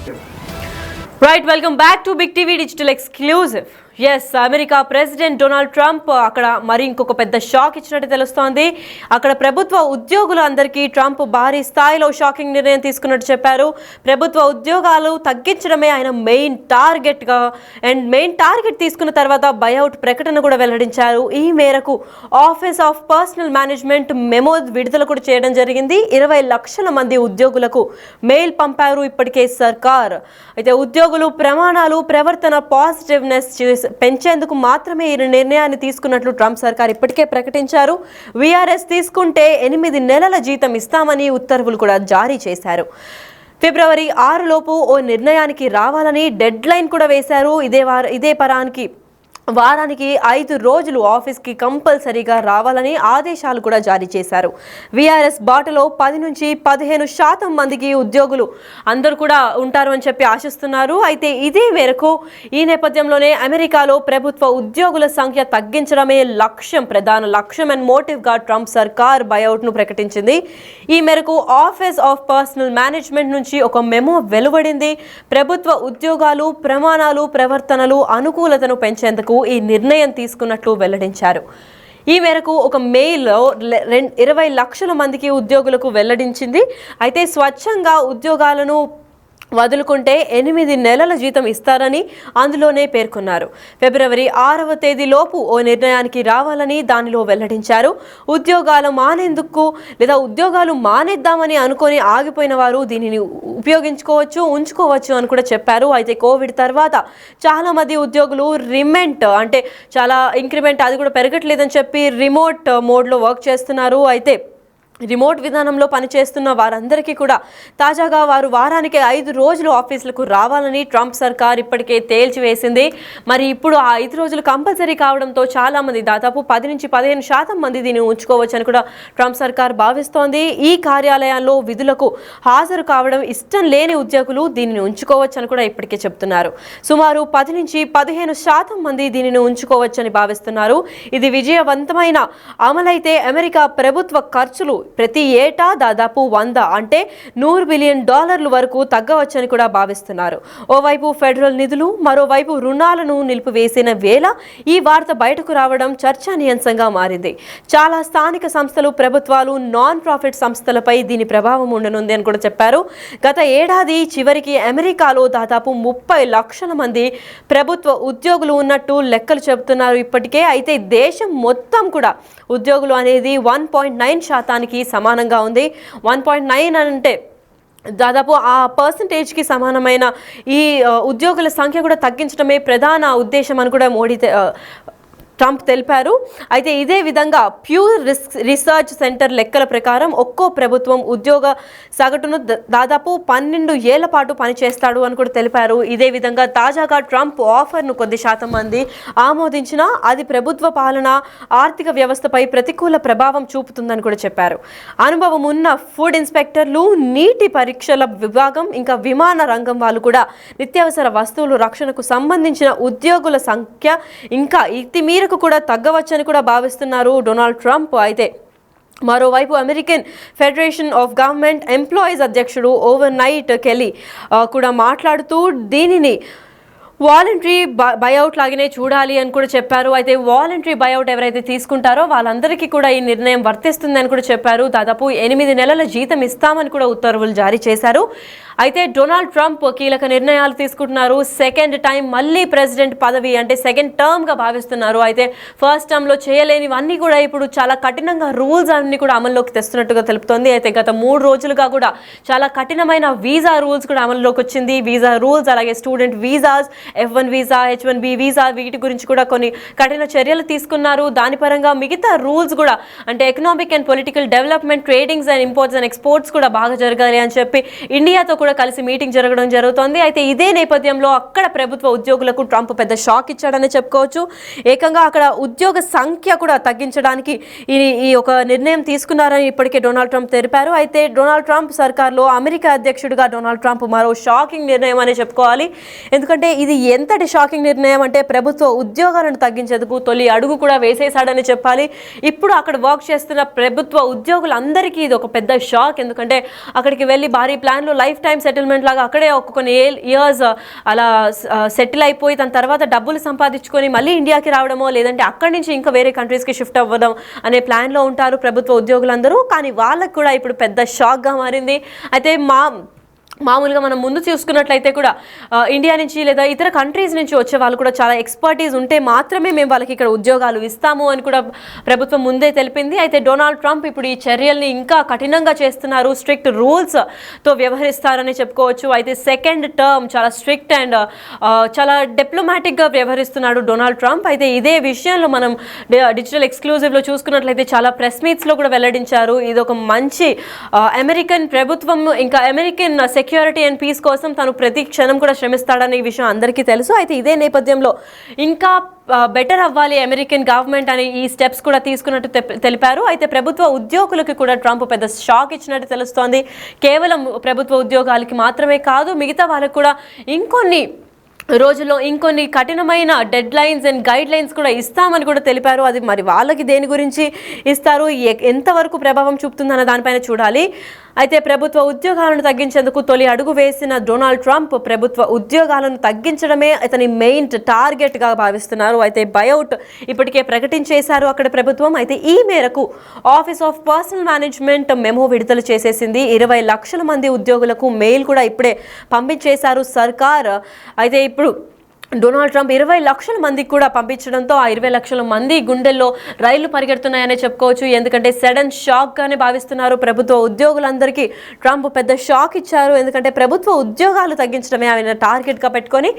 Right, welcome back to Big TV Digital Exclusive. ఎస్ America president Donald Trump అక్కడ మరి ఇంకొక పెద్ద షాక్ ఇచ్చినట్టు తెలుస్తోంది. అక్కడ ప్రభుత్వ ఉద్యోగులు అందరికీ ట్రంప్ భారీ స్థాయిలో షాకింగ్ నిర్ణయం తీసుకున్నట్టు చెప్పారు. ప్రభుత్వ ఉద్యోగాలు తగ్గించడమే ఆయన మెయిన్ టార్గెట్ తీసుకున్న తర్వాత బైఅవుట్ ప్రకటన కూడా వెల్లడించారు. ఈ మేరకు office of personal management memo విడుదల కూడా చేయడం జరిగింది. 20 లక్షల మంది ఉద్యోగులకు మెయిల్ పంపారు ఇప్పటికే సర్కార్. అయితే ఉద్యోగులు ప్రమాణాలు ప్రవర్తన పాజిటివ్నెస్ పెంచేందుకు మాత్రమే ఈ నిర్ణయాన్ని తీసుకున్నట్లు ట్రంప్ సర్కార్ ఇప్పటికే ప్రకటించారు. వీఆర్ఎస్ తీసుకుంటే 8 నెలల జీతం ఇస్తామని ఉత్తర్వులు కూడా జారీ చేశారు. ఫిబ్రవరి 6 లోపు ఓ నిర్ణయానికి రావాలని డెడ్ లైన్ కూడా వేశారు. ఇదే వారానికి 5 రోజులు ఆఫీస్కి కంపల్సరీగా రావాలని ఆదేశాలు కూడా జారీ చేశారు. వీఆర్ఎస్ బాటలో 10 నుంచి 15% మందికి ఉద్యోగులు అందరూ కూడా ఉంటారు అని చెప్పి ఆశిస్తున్నారు. అయితే ఇదే మేరకు ఈ నేపథ్యంలోనే అమెరికాలో ప్రభుత్వ ఉద్యోగుల సంఖ్య తగ్గించడమే ప్రధాన లక్ష్యం అండ్ మోటివ్గా ట్రంప్ సర్కార్ బైఅవుట్ను ప్రకటించింది. ఈ మేరకు ఆఫీస్ ఆఫ్ పర్సనల్ మేనేజ్మెంట్ నుంచి ఒక మెమో వెలువడింది. ప్రభుత్వ ఉద్యోగాలు ప్రమాణాలు ప్రవర్తనలు అనుకూలతను పెంచేందుకు ఈ నిర్ణయం తీసుకున్నట్లు వెల్లడించారు. ఈ మేరకు ఒక మెయిల్ 20 లక్షల మందికి ఉద్యోగులకు వెల్లడించింది. అయితే స్వచ్ఛంగా ఉద్యోగాలను వదులుకుంటే 8 నెలల జీతం ఇస్తారని అందులోనే పేర్కొన్నారు. ఫిబ్రవరి 6వ తేదీలోపు ఓ నిర్ణయానికి రావాలని దానిలో వెల్లడించారు. ఉద్యోగాలు మానేద్దామని అనుకొని ఆగిపోయిన వారు దీనిని ఉంచుకోవచ్చు అని కూడా చెప్పారు. అయితే కోవిడ్ తర్వాత చాలా మంది ఉద్యోగులు చాలా ఇంక్రిమెంట్ అది కూడా పెరగట్లేదని చెప్పి రిమోట్ మోడ్లో వర్క్ చేస్తున్నారు. అయితే రిమోట్ విధానంలో పనిచేస్తున్న వారందరికీ కూడా తాజాగా వారు వారానికి 5 రోజులు ఆఫీసులకు రావాలని ట్రంప్ సర్కార్ ఇప్పటికే తేల్చివేసింది. మరి ఇప్పుడు ఆ 5 రోజులు కంపల్సరీ కావడంతో చాలా మంది దాదాపు 10 నుంచి 15% మంది దీన్ని ఉంచుకోవచ్చని కూడా ట్రంప్ సర్కార్ భావిస్తోంది. ఈ కార్యాలయాల్లో విధులకు హాజరు కావడం ఇష్టం లేని ఉద్యోగులు దీనిని ఉంచుకోవచ్చని కూడా ఇప్పటికే చెప్తున్నారు. సుమారు 10 నుంచి 15% మంది దీనిని ఉంచుకోవచ్చని భావిస్తున్నారు. ఇది విజయవంతమైన అమలైతే అమెరికా ప్రభుత్వ ఖర్చులు ప్రతి ఏటా దాదాపు $100 బిలియన్ వరకు తగ్గవచ్చని కూడా భావిస్తున్నారు. ఓవైపు ఫెడరల్ నిధులు మరోవైపు రుణాలను నిలిపివేసిన వేళ ఈ వార్త బయటకు రావడం చర్చనీయాంశంగా మారింది. చాలా స్థానిక సంస్థలు ప్రభుత్వాలు నాన్ ప్రాఫిట్ సంస్థలపై దీని ప్రభావం ఉండనుంది అని కూడా చెప్పారు. గత ఏడాది చివరికి అమెరికాలో దాదాపు 30 లక్షల మంది ప్రభుత్వ ఉద్యోగులు ఉన్నట్టు లెక్కలు చెబుతున్నారు ఇప్పటికే. అయితే దేశం మొత్తం కూడా ఉద్యోగులు అనేది 1.9% సమానంగా ఉంది. 1.9 అంటే దాదాపు ఆ పర్సంటేజ్కి సమానమైన ఈ ఉద్యోగుల సంఖ్య కూడా తగ్గించడమే ప్రధాన ఉద్దేశం అని కూడా ట్రంప్ తెలిపారు. అయితే ఇదే విధంగా ప్యూర్ రీసెర్చ్ సెంటర్ లెక్కల ప్రకారం ఒక్కో ప్రభుత్వం ఉద్యోగ సగటును దాదాపు 12 ఏళ్ల పాటు పనిచేస్తాడు అని కూడా తెలిపారు. ఇదే విధంగా తాజాగా ట్రంప్ ఆఫర్ను కొద్ది శాతం మంది ఆమోదించినా అది ప్రభుత్వ పాలన ఆర్థిక వ్యవస్థపై ప్రతికూల ప్రభావం చూపుతుందని కూడా చెప్పారు. అనుభవం ఉన్న ఫుడ్ ఇన్స్పెక్టర్లు, నీటి పరీక్షల విభాగం, ఇంకా విమాన రంగం వాళ్ళు కూడా నిత్యావసర వస్తువులు రక్షణకు సంబంధించిన ఉద్యోగుల సంఖ్య ఇంకా మేరకు కూడా తగ్గవచ్చని కూడా భావిస్తున్నారు డొనాల్డ్ ట్రంప్. అయితే మరోవైపు American federation of government employees అధ్యక్షుడు ఓవర్నైట్ కెల్లీ కూడా మాట్లాడుతూ దీనిని వాలంటరీ బైఅవుట్ లాగానే చూడాలి అని కూడా చెప్పారు. అయితే వాలంటరీ బైఅవుట్ ఎవరైతే తీసుకుంటారో వాళ్ళందరికీ కూడా ఈ నిర్ణయం వర్తిస్తుందని కూడా చెప్పారు. దాదాపు 8 నెలల జీతం ఇస్తామని కూడా ఉత్తర్వులు జారీ చేశారు. అయితే డొనాల్డ్ ట్రంప్ కీలక నిర్ణయాలు తీసుకుంటున్నారు. సెకండ్ టైం మళ్ళీ ప్రెసిడెంట్ పదవి సెకండ్ టర్మ్గా భావిస్తున్నారు. అయితే ఫస్ట్ టర్మ్లో చేయలేనివన్నీ కూడా ఇప్పుడు చాలా కఠినంగా రూల్స్ అన్ని కూడా అమల్లోకి తెస్తున్నట్టుగా తెలుపుతోంది. అయితే గత 3 రోజులుగా కూడా చాలా కఠినమైన వీసా రూల్స్ కూడా అమల్లోకి వచ్చింది. వీసా రూల్స్ అలాగే student visas, F1 visa, H1B visa వీటి గురించి కూడా కొన్ని కఠిన చర్యలు తీసుకున్నారు. దాని పరంగా మిగతా రూల్స్ కూడా economic and political development, tradings and imports and exports కూడా బాగా జరగాలి అని చెప్పి ఇండియాతో కూడా కలిసి మీటింగ్ జరగడం జరుగుతోంది. అయితే ఇదే నేపథ్యంలో అక్కడ ప్రభుత్వ ఉద్యోగులకు ట్రంప్ పెద్ద షాక్ ఇచ్చాడని చెప్పుకోవచ్చు. ఏకంగా అక్కడ ఉద్యోగ సంఖ్య కూడా తగ్గించడానికి ఈ ఒక నిర్ణయం తీసుకున్నారని ఇప్పటికే డొనాల్డ్ ట్రంప్ తెలిపారు. అయితే డొనాల్డ్ ట్రంప్ సర్కార్లో అమెరికా అధ్యక్షుడిగా డొనాల్డ్ ట్రంప్ మరో షాకింగ్ నిర్ణయం అనే చెప్పుకోవాలి. ఎందుకంటే ఇది ఇది ఎంతటి షాకింగ్ నిర్ణయం అంటే ప్రభుత్వ ఉద్యోగాలను తగ్గించేందుకు తొలి అడుగు కూడా వేసేశాడని చెప్పాలి. ఇప్పుడు అక్కడ వర్క్ చేస్తున్న ప్రభుత్వ ఉద్యోగులందరికీ ఇది ఒక పెద్ద షాక్. ఎందుకంటే అక్కడికి వెళ్ళి భారీ ప్లాన్లు లైఫ్ టైం సెటిల్మెంట్ లాగా అక్కడే కొన్ని ఇయర్స్ అలా సెటిల్ అయిపోయి దాని తర్వాత డబ్బులు సంపాదించుకొని మళ్ళీ ఇండియాకి రావడమో లేదంటే అక్కడి నుంచి ఇంకా వేరే కంట్రీస్కి షిఫ్ట్ అవ్వడం అనే ప్లాన్లో ఉంటారు ప్రభుత్వ ఉద్యోగులందరూ. కానీ వాళ్ళకు కూడా ఇప్పుడు పెద్ద షాక్గా మారింది. అయితే మామూలుగా మనం ముందు చూసుకున్నట్లయితే కూడా ఇండియా నుంచి లేదా ఇతర కంట్రీస్ నుంచి వచ్చే వాళ్ళు కూడా చాలా ఎక్స్పర్టీస్ ఉంటే మాత్రమే మేము వాళ్ళకి ఇక్కడ ఉద్యోగాలు ఇస్తాము అని కూడా ప్రభుత్వం ముందే తెలిపింది. అయితే డొనాల్డ్ ట్రంప్ ఇప్పుడు ఈ చర్యల్ని ఇంకా కఠినంగా చేస్తున్నారు, స్ట్రిక్ట్ రూల్స్తో వ్యవహరిస్తారని చెప్పుకోవచ్చు. అయితే సెకండ్ టర్మ్ చాలా స్ట్రిక్ట్ అండ్ చాలా డిప్లొమాటిక్గా వ్యవహరిస్తున్నాడు డొనాల్డ్ ట్రంప్. అయితే ఇదే విషయంలో మనం డిజిటల్ ఎక్స్క్లూజివ్లో చూసుకున్నట్లయితే చాలా ప్రెస్ మీట్స్లో కూడా వెల్లడించారు. ఇది ఒక మంచి అమెరికన్ ప్రభుత్వం ఇంకా అమెరికన్ సెక్యూరిటీ అండ్ పీస్ కోసం తను ప్రతి క్షణం కూడా శ్రమిస్తాడనే విషయం అందరికీ తెలుసు. అయితే ఇదే నేపథ్యంలో ఇంకా బెటర్ అవ్వాలి అమెరికన్ గవర్నమెంట్ అని ఈ స్టెప్స్ కూడా తీసుకున్నట్టు తెలిపారు. అయితే ప్రభుత్వ ఉద్యోగులకు కూడా ట్రంప్ పెద్ద షాక్ ఇచ్చినట్టు తెలుస్తోంది. కేవలం ప్రభుత్వ ఉద్యోగాలకి మాత్రమే కాదు, మిగతా వాళ్ళకు కూడా ఇంకొన్ని రోజుల్లో ఇంకొన్ని కఠినమైన dead lines and guide lines కూడా ఇస్తామని కూడా తెలిపారు. అది మరి వాళ్ళకి దేని గురించి ఇస్తారు, ఎంతవరకు ప్రభావం చూపుతుందన్న దానిపైన చూడాలి. అయితే ప్రభుత్వ ఉద్యోగాలను తగ్గించేందుకు తొలి అడుగు వేసిన డొనాల్డ్ ట్రంప్ ప్రభుత్వ ఉద్యోగాలను తగ్గించడమే అతని మెయిన్ టార్గెట్గా భావిస్తున్నారు. అయితే బయౌట్ ఇప్పటికే ప్రకటించేశారు అక్కడ ప్రభుత్వం. అయితే ఈ మేరకు office of personal management memo విడుదల చేసేసింది. 20 లక్షల మంది ఉద్యోగులకు మెయిల్ కూడా ఇప్పుడే పంపించేశారు సర్కార్. అయితే ఇప్పుడు డొనాల్డ్ ట్రంప్ 20 లక్షల మందికి కూడా పంపించడంతో ఆ 20 లక్షల మంది గుండెల్లో రైళ్లు పరిగెడుతున్నాయనే చెప్పుకోవచ్చు. ఎందుకంటే సడన్ షాక్గానే భావిస్తున్నారు ప్రభుత్వ ఉద్యోగులందరికీ. ట్రంప్ పెద్ద షాక్ ఇచ్చారు. ఎందుకంటే ప్రభుత్వ ఉద్యోగాలు తగ్గించడమే ఆయన టార్గెట్గా పెట్టుకొని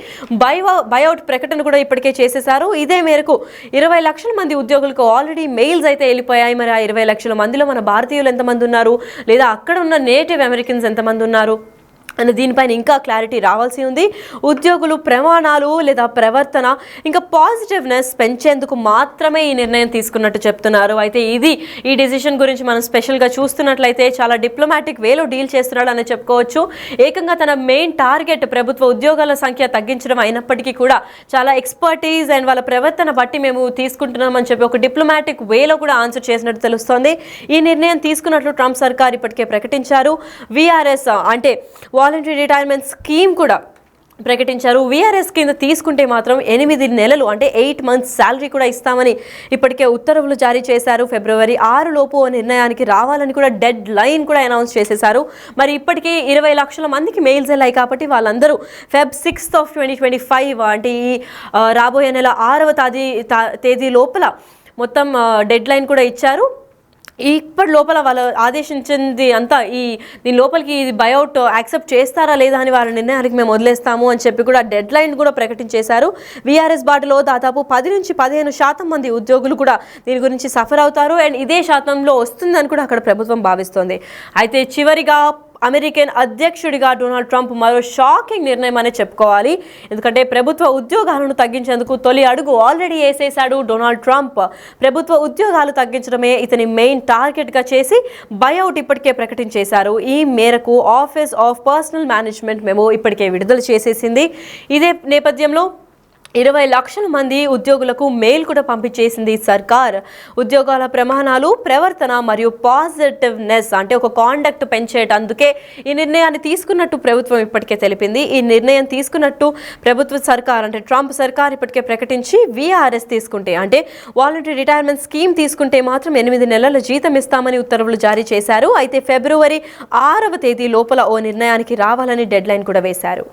బైఅవుట్ ప్రకటన కూడా ఇప్పటికే చేసేశారు. ఇదే మేరకు 20 లక్షల మంది ఉద్యోగులకు ఆల్రెడీ మెయిల్స్ అయితే వెళ్ళిపోయాయి. మరి ఆ 20 లక్షల మందిలో మన భారతీయులు ఎంతమంది ఉన్నారు, లేదా అక్కడ ఉన్న నేటివ్ అమెరికన్స్ ఎంతమంది ఉన్నారు అని దీనిపైన ఇంకా క్లారిటీ రావాల్సి ఉంది. ఉద్యోగులు ప్రమాణాలు లేదా ప్రవర్తన ఇంకా పాజిటివ్నెస్ పెంచేందుకు మాత్రమే ఈ నిర్ణయం తీసుకున్నట్టు చెప్తున్నారు. అయితే ఈ డెసిషన్ గురించి మనం స్పెషల్గా చూస్తున్నట్లయితే చాలా డిప్లొమాటిక్ వేలో డీల్ చేస్తున్నాడు అని చెప్పుకోవచ్చు. ఏకంగా తన మెయిన్ టార్గెట్ ప్రభుత్వ ఉద్యోగాల సంఖ్య తగ్గించడం అయినప్పటికీ కూడా చాలా ఎక్స్పర్టీస్ అండ్ వాళ్ళ ప్రవర్తన బట్టి మేము తీసుకుంటున్నామని చెప్పి ఒక డిప్లొమాటిక్ వేలో కూడా ఆన్సర్ చేసినట్టు తెలుస్తోంది. ఈ నిర్ణయం తీసుకున్నట్లు ట్రంప్ సర్కార్ ఇప్పటికే ప్రకటించారు. విఆర్ఎస్ అంటే వాలంటరీ రిటైర్మెంట్ స్కీమ్ కూడా ప్రకటించారు. వీఆర్ఎస్ కింద తీసుకుంటే మాత్రం 8 నెలలు అంటే 8 months శాలరీ కూడా ఇస్తామని ఇప్పటికే ఉత్తర్వులు జారీ చేశారు. ఫిబ్రవరి 6 లోపు నిర్ణయానికి రావాలని కూడా డెడ్ లైన్ కూడా అనౌన్స్ చేసేశారు. మరి ఇప్పటికే 20 లక్షల మందికి మెయిల్స్ వెళ్ళాయి కాబట్టి వాళ్ళందరూ Feb 6th of 2025 అంటే ఈ రాబోయే నెల 6వ తేదీ లోపల మొత్తం డెడ్ లైన్ కూడా ఇచ్చారు. ఇప్పటి లోపల వాళ్ళు ఆదేశించింది అంతా దీని లోపలికి బైఅవుట్ యాక్సెప్ట్ చేస్తారా లేదా అని వాళ్ళ నిర్ణయానికి మేము వదిలేస్తాము అని చెప్పి కూడా డెడ్ లైన్ కూడా ప్రకటించేశారు. వీఆర్ఎస్ బాటలో దాదాపు 10 నుంచి 15% మంది ఉద్యోగులు కూడా దీని గురించి సఫర్ అవుతారు అండ్ ఇదే శాతంలో వస్తుందని కూడా అక్కడ ప్రభుత్వం భావిస్తోంది. అయితే చివరిగా అమెరికన్ అధ్యక్షుడిగా డొనాల్డ్ ట్రంప్ మరో షాకింగ్ నిర్ణయం అనే చెప్పుకోవాలి. ఎందుకంటే ప్రభుత్వ ఉద్యోగాలను తగ్గించేందుకు తొలి అడుగు ఆల్రెడీ వేసేశాడు డొనాల్డ్ ట్రంప్. ప్రభుత్వ ఉద్యోగాలు తగ్గించడమే ఇతని మెయిన్ టార్గెట్గా చేసి బైఅవుట్ ఇప్పటికే ప్రకటించేశారు. ఈ మేరకు office of personal management memo ఇప్పటికే విడుదల చేసేసింది. ఇదే నేపథ్యంలో 20 లక్షల మంది ఉద్యోగులకు మెయిల్ కూడా పంపించేసింది సర్కార్. ఉద్యోగాల ప్రమాణాలు, ప్రవర్తన మరియు పాజిటివ్నెస్ అంటే ఒక కాండక్ట్ పెంచేటందుకే ఈ నిర్ణయాన్ని తీసుకున్నట్టు ప్రభుత్వం ఇప్పటికే తెలిపింది. ఈ నిర్ణయం తీసుకున్నట్టు ప్రభుత్వ సర్కార్ అంటే ట్రంప్ సర్కార్ ఇప్పటికే ప్రకటించి వీఆర్ఎస్ తీసుకుంటే అంటే వాలంటరీ రిటైర్మెంట్ స్కీమ్ తీసుకుంటే మాత్రం 8 నెలల జీతం ఇస్తామని ఉత్తర్వులు జారీ చేశారు. అయితే ఫిబ్రవరి 6వ తేదీ లోపల నిర్ణయానికి రావాలని డెడ్ లైన్ కూడా వేశారు.